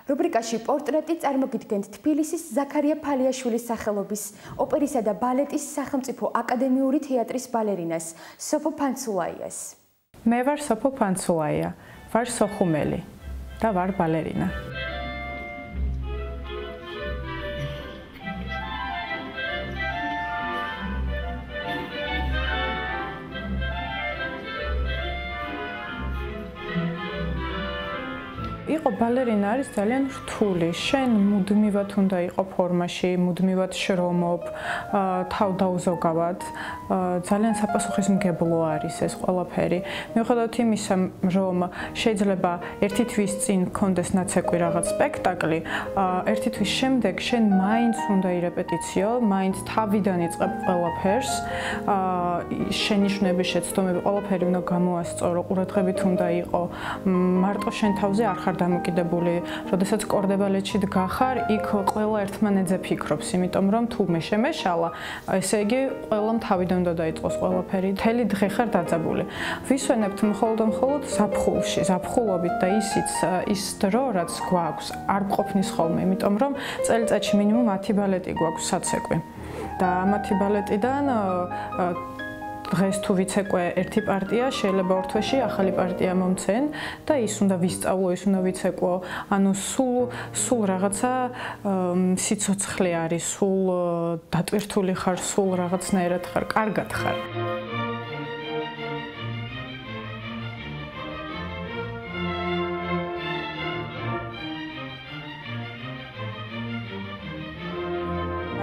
რუბრიკაში პორტრეტი წარმოგიდგენთ თბილისის ზაქარია ფალიაშვილის სახელობის ოპერისა და ბალეტის სახელმწიფო აკადემიური თეატრის ბალერინას სოფო ფანცულაიას. მე ვარ სოფო ფანცულაია, ვარ სოხუმელი და ვარ ბალერინა. იყო ბალერინა არის ძალიან რთული. შენ მუდმივად უნდა იყო ფორმაში, მუდმივად შრომობ, თავ დაუზოგავად. ძალიან საპასუხისმგებლო არის ეს ყველაფერი. მიუხედავად იმისა, რომ შეიძლება ერთი თვის წინ გქონდეს ნაცეკვი რაღაც სპექტაკლი, ერთი თვის შემდეგ შენ მაინც უნდა ირეპეტიციო, მაინც თავიდან იწყებ ყველაფერს. შენიშვნები, შეცდომები, ყველაფერი უნდა გამოასწორო, ყურადღებით უნდა იყო. მარტო შენ თავზე არ ხარ დამოკიდებული, როდესაც კორდებალეტში დგახარ, იქ ყველა ერთმანეთზე ფიქრობს, იმიტომ რომ თუ მე შემეშალა, ესე იგი ყველამ თავიდან უნდა დაიწყოს ყველაფერი. მთელი დღე ხარ დაძაბული. ვისვენებთ მხოლოდ ზაფხულში, ზაფხულობით და ის დრო, რაც გვაქვს, არ გყოფნის ხოლმე, იმიტომ რომ წელიწადში მინიმუმ 10 ბალეტი გვაქვს საცეკვი. და 10 ბალეტიდან დღეს თუ ვიცეკვე ერთი პარტია, შეიძლება ორ თვეში ახალი პარტია მომცენ და ის უნდა ვისწავლო, ის უნდა ვიცეკვო. ანუ სულ რაღაცა სიცოცხლე არის, სულ დატვირთული ხარ, სულ რაღაცნაირად ხარ, კარგად ხარ.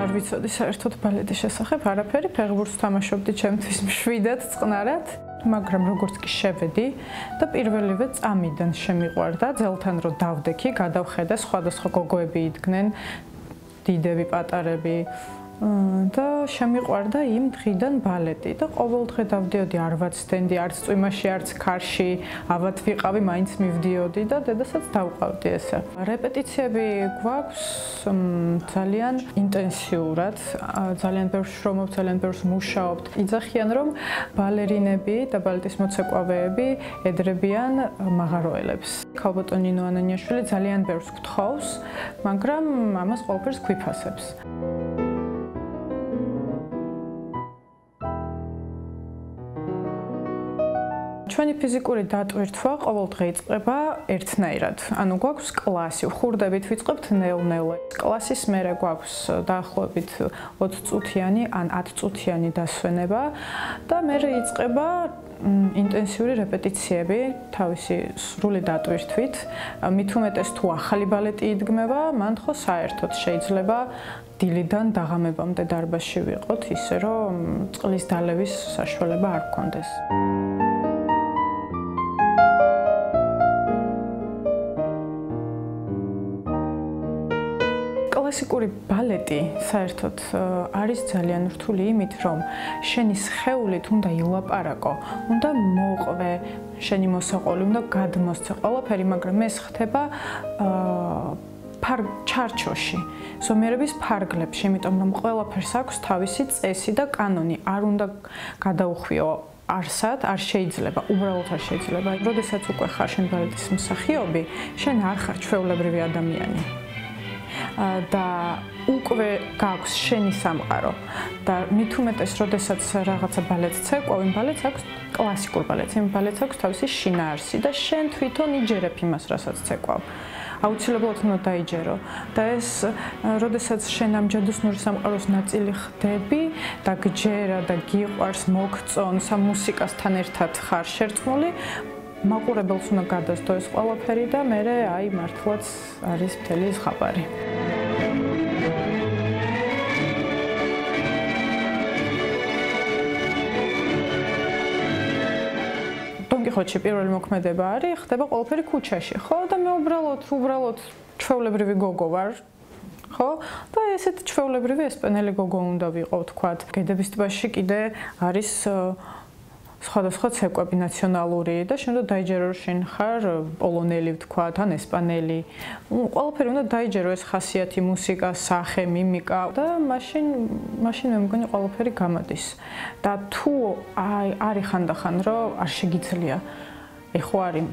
არ ვიცოდი საერთოდ ბალეტის შესახებ არაფერი, ფეხბურთს თამაშობდი ჩემთვის მშვიდად, წყნარად, მაგრამ როგორც კი შევედი და პირველივე წამიდან შემიყვარდა, ძელთან რო დავდექი, გადავხედა სხვადასხვა გოგოები იდგნენ, დიდები, პატარები და შემიყვარდა იმ დღიდან ბალეტი და ყოველ დღე დავდიოდი, არ ვაცდენდი, არც წვიმაში, არც ქარში, ავად ვიყავი, მაინც მივდიოდი და დედასაც დავყავდი ესე. რეპეტიციები გვაქვს ძალიან ინტენსიურად, ძალიან ბევრს შრომობთ, ძალიან ბევრს მუშაობთ. იძახიან, რომ ბალერინები და ბალეტის მოცეკვავეები ედრებიან მაღაროელებს. ქალბატონი ნინო ანანიაშვილი ძალიან ბევრს გთხოვს, მაგრამ ამას ყველაფერს გვიფასებს. ჩვენი ფიზიკური დატვირთვა ყოველ დღე იწყება ერთნაირად. ანუ გვაქვს კლასი, ხურდებით ვიწყებთ ნელ-ნელა. კლასის მერე გვაქვს დაახლოებით 20 წუთიანი ან 10 წუთიანი დასვენება და მერე იწყება ინტენსიური რეპეტიციები თავისი სრული დატვირთვით. მით უმეტეს თუ ახალი ბალეტი იდგმება, მან ხო საერთოდ შეიძლება დილიდან დაღამებამდე დარბაზში ვიყოთ, ისე რომ წყლის დალევის საშუალება არ გქონდეს. კლასიკური ბალეტი საერთოდ არის ძალიან რთული იმით, რომ შენი სხეულით უნდა ილაპარაკო, უნდა მოყვე შენი მოსაყოლი, უნდა გადმოსცე ყველაფერი, მაგრამ ეს ხდება ჩარჩოში, ზომიერების ფარგლებში, იმიტომ რომ ყველაფერს აქვს თავისი წესი და კანონი, არ უნდა გადაუხვიო არსად, არ შეიძლება, უბრალოდ არ შეიძლება. როდესაც უკვე ხარ შენ ბალეტის მსახიობი, შენ არ ხარ ჩვეულებრივი ადამიანი. და უკვე გაქვს შენი სამყარო და მით უმეტეს, როდესაც რაღაცა ბალეტს ცეკვავ, იმ ბალეტს აქვს კლასიკურ ბალეტს, იმ ბალეტს აქვს თავისი შინაარსი და შენ თვითონ იჯერებ იმას, რასაც ცეკვავ. აუცილებლად უნდა დაიჯერო და ეს, როდესაც შენ ამ ჯადოსნური სამყაროს ნაწილი ხდები და გჯერა და გიყვარს, მოგწონს, ამ მუსიკასთან ერთად ხარ შერწყმული, მაყურებელს უნდა გადასდო ეს ყველაფერი და მერე აი მართლაც არის მთელი ზღაპარი. დონკიხოტში პირველი მოქმედება არის, ხდება ყველაფერი ქუჩაში, ხო? და მე უბრალოდ ჩვეულებრივი გოგო ვარ, ხო? და ესეთ ჩვეულებრივი ესპანელი გოგო უნდა ვიყო, თქვათ. გედების ტბაში კიდე არის სხვადასხვა ცეკვები ნაციონალური და შემდეგ დაიჯერო, რომ შენ ხარ პოლონელი, ვთქვათ, ან ესპანელი. ყველაფერი უნდა დაიჯერო, ეს ხასიათი, მუსიკა, სახე, მიმიკა და მაშინ მე მგონი ყველაფერი გამადის. და თუ არის ხანდახან, რომ არ შეგიძლია, ეხო არის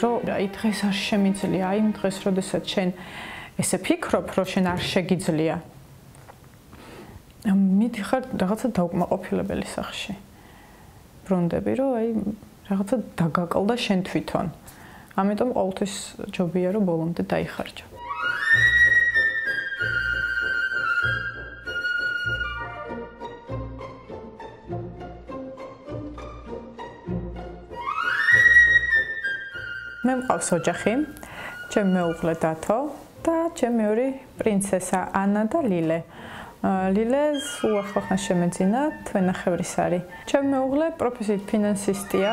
რომ აი დღეს არ შემიძლია, აი დღეს როდესაც შენ ესე ფიქრობ, რომ შენ არ შეგიძლია. მიდიხარ რაღაცა დაუკმაყოფილებელი სახში. ბრუნდები, რომ აი რაღაცა დაგაკლდა შენ თვითონ. ამიტომ ყოველთვის ჯობია რომ ბოლომდე დაიხარჯო. მე მყავს ოჯახი, ჩემი მეუღლე დათო და ჩემი მეორე პრინცესა ანა და ლილე. ლილეს უახლოხან შემეძინა თვენახევრის არის. ჩემი მეუღლე პროფესიით ფინანსისტია.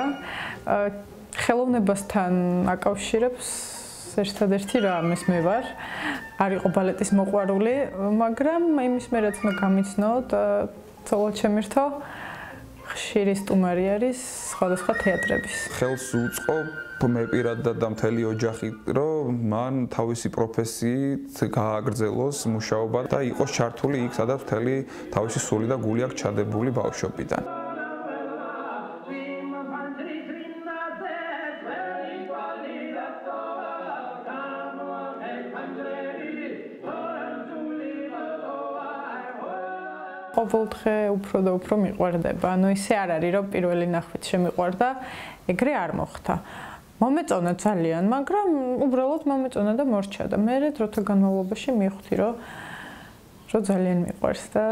ხელოვნებასთან აკავშირებს ერთადერთი რამეს მე ვარ. არ იყო ბალეტის მოყვარული, მაგრამ იმის მე რაც მე გამიცნო და ცოლად შემირთო ხშირი სტუმარი არის სხვადასხვა თეატრების. ხელს უწყო მე პირადად და მთელი ოჯახი, რომ მან თავისი პროფესიით გააგრძელოს მუშაობა და იყოს ჩართული იქ, სადაც მთელი თავისი სული და გული აქვს ჩადებული ბავშვობიდან. ყოველდღე უფრო და უფრო მიყვარდება. ანუ ისე არ არის, რომ პირველი ნახვით შემიყვარდა, ეგრე არ მოხდა. მომეწონა ძალიან, მაგრამ უბრალოდ მომეწონა და მორჩა და მე დროთა განმავლობაში მივხვდი, რომ ძალიან მიყვარს და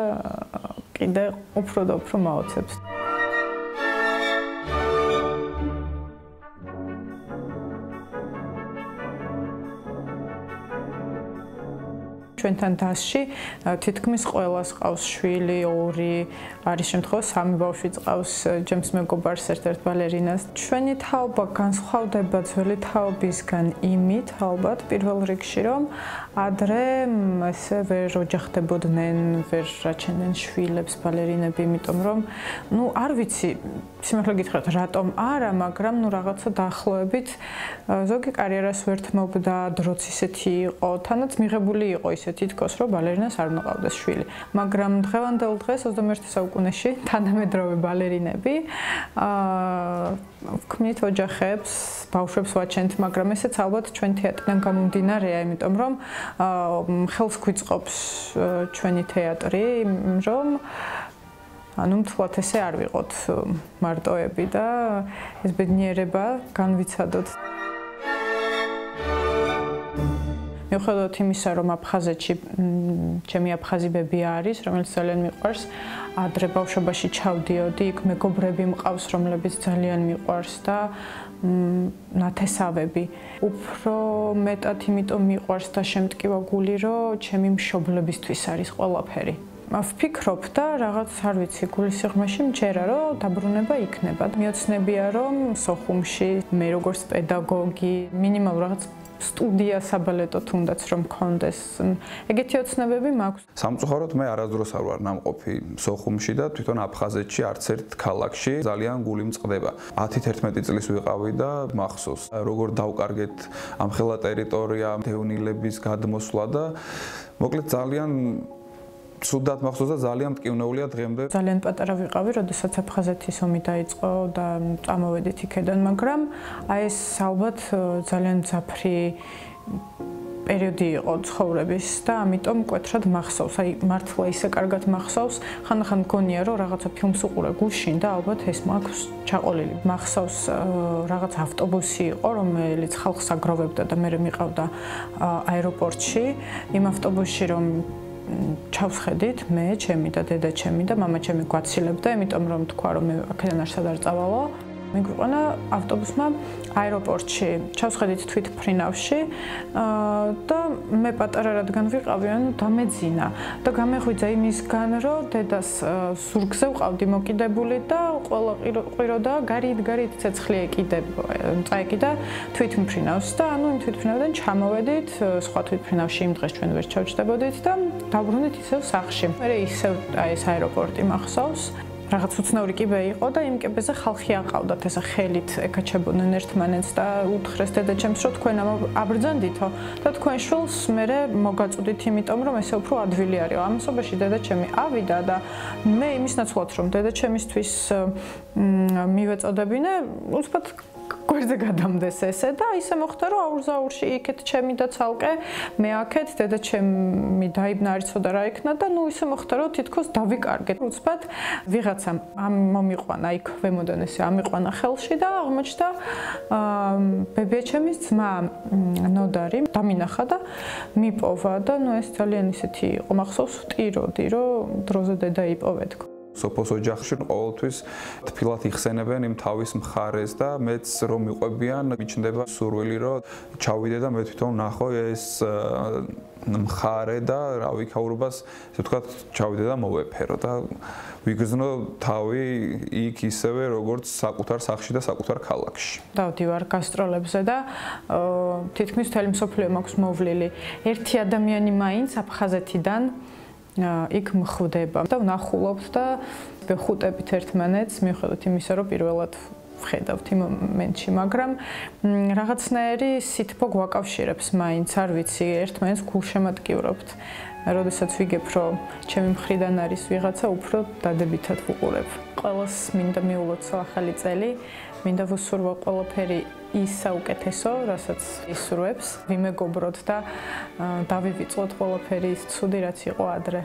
კიდე უფრო და უფრო მაოცებს. ჩვენთან დასში თითქმის ყველას ყავს შვილი, ორი, არის შემთხვევა სამი ბავშვი ყავს ჯემს მეგობარს ერთ-ერთ ბალერინას. ჩვენი თაობა განსხვავდება ძველი თაობისგან იმით, ალბათ, პირველ რიგში, რომ ადრე ესე ვერ ოჯახდებოდნენ, ვერ რაჩენდნენ შვილებს ბალერინები, იმიტომ რომ, არ ვიცი, სიმართლე გითხრათ, რატომ არა, მაგრამ რაღაცა დაახლოებით ზოგი კარიერას ვერ თმობდა, დროც ისეთი იყო, თანაც მიღებული იყო ისეთი თითქოს რომ ბალერინას არ უნდა ყავდეს შვილი. მაგრამ დღევანდელ დღეს 21 საუკუნეში თანამედროვე ბალერინები ვქმნით ოჯახებს, ბავშვებს ვაჩენთ, მაგრამ ესეც ალბათ ჩვენ თეატრიდან გამომდინარეა, იმიტომ რომ ხელს გვიწყობს ჩვენი თეატრი, რომ მთლად ესე არ ვიყოთ მარტოები და ეს ბედნიერება განვიცადოთ. მიუხედავად იმისა, რომ აფხაზეთში ჩემი აფხაზი ბები არის, რომელიც ძალიან მიყვარს, ადრე ბავშვობაში ჩავდიოდი, იქ მეგობრები მყავს, რომლებიც ძალიან მიყვარს და ნათესავები. უფრო მეტად იმიტომ მიყვარს და შემტკივა გული, რომ ჩემი მშობლებისთვის არის ყველაფერი. ვფიქრობ და რაღაც არ ვიცი, გულის სიღრმეში მჯერა, რომ დაბრუნება იქნება. მიოცნებია, რომ სოხუმში მე როგორც პედაგოგი მინიმალურ რაღაც სტუდია საბალეტო თუნდაც რომ მქონდეს. ეგეთი ოცნებები მაქვს. სამწუხაროდ მე არასდროს არ ვარ ნამყოფი სოხუმში და თვითონ აფხაზეთში არც ერთ ქალაქში ძალიან გული მწყდება. 10-11 წლის ვიყავი და მახსოვს, როგორ დავკარგეთ ამ ხელა ტერიტორია, დევნილების გადმოსვლა და მოკლედ ძალიან სუდად მახსოვს და ძალიან მტკივნეულია დღემდე. ძალიან პატარა ვიყავი, როდესაც აფხაზეთის ომი დაიწყო და წამოვედით იქედან, მაგრამ აი ეს ალბათ ძალიან მძაფრი პერიოდი იყო ცხოვრების და ამიტომ მკვეთრად მახსოვს. აი მართლა ისე კარგად მახსოვს, ხანდახან მგონია რომ რაღაცა ფილმს უყურე გუშინ და ალბათ ეს მაქვს ჩაყოლილი. მახსოვს რაღაც ავტობუსი იყო, რომელიც ხალხს აგროვებდა და მე მიყავდა აეროპორტში. იმ ავტობუსში რომ ჩავსხედით მე, ჩემი და დედა ჩემი და მამა ჩემი გვაცილებდა, იმიტომ რომ თქვა რომ მე აქედან არსად არ წავალო. მიგვიყვანა ავტობუსმა აეროპორტში, ჩავსხედით თვითმფრინავში და მე პატარა რადგან ვიყავი, დამეძინა და გამეღვიძა იმისგან, რომ დედას ზურგზე ვყავდი მოკიდებული და ყველა ყვიროდა გარით ცეცხლი წაეკიდა თვითმფრინავს და იმ თვითმფრინავიდან ჩამოვედით, სხვა თვითმფრინავში იმ დღეს ჩვენ ვერ ჩავჭდებოდით და დავბრუნდით ისევ სახლში. მე ისევ ეს აეროპორტი მახსოვს. რაღაც უცნაური კიბე იყო და იმ კიბეზე ხალხი აყავდათ, ესა ხელით ეკაჩებოდნენ ერთმანეთს და უთხრეს დედაჩემს, რომ თქვენ აბრძანდითო და თქვენ შვილს მე მოგაწუდით, იმიტომ რომ ესე უფრო ადვილი არისო. ამასობაში დედაჩემი ავიდა და მე იმის ნაცვლად რომ დედაჩემისთვის მივეწოდებინე, უცბად გვერდზე გადამდეს ესე და ისე მოხდა რომ აურზაურში იქეთ ჩემი და ცალკე მე აქეთ დედა ჩემი დაიბნა არ იცოდა რა იქნა და ნუ ისე მოხდა რომ თითქოს დავიკარგეთ უცბად ვიღაცამ მომიყვანა იქ ქვემოდან ესე ამიყვანა ხელში და აღმოჩნდა ბებია ჩემის ძმა ნოდარი დამინახა და მიპოვა და ნუ ეს ძალიან ისეთი იყო მახსოვს ვტიროდი რომ დროზე დედა იპოვე თქო სოფოს ოჯახში ყოველთვის თბილად იხსენებენ იმ თავის მხარეს და მეც რომ მიყვებიან მიჩნდება სურვილი რომ ჩავიდე და მე თვითონ ნახო ეს მხარე და რა ვიქაურობას ესე ვთქვათ ჩავიდე და მოვეფერო და ვიგრძნო თავი იქ ისევე როგორც საკუთარ სახლში და საკუთარ ქალაქში. დავდივარ გასტროლებზე და თითქმის მთელი მსოფლიო მაქვს მოვლილი. ერთი ადამიანი მაინც აფხაზეთიდან იქ მხვდება და ვნახულობთ და ვეხუტებით ერთმანეთს მიუხედავად იმისა რომ პირველად ვხედავთ იმ მომენტში, მაგრამ რაღაცნაირი სითბო გვაკავშირებს მაინც, არ ვიცი, ერთმანეთს გულშემატკივრობთ. როდესაც ვიგებ, რომ ჩემი მხრიდან არის ვიღაცა, უფრო დადებითად ვუყურებ. ყველას მინდა მიულოცო ახალი წელი, მინდა ვუსურვო ყველაფერი ის საუკეთესო, რასაც ისურვებს, ვიმეგობროთ და დავივიწყოთ ყველაფერი ის ცუდი, რაც იყო ადრე.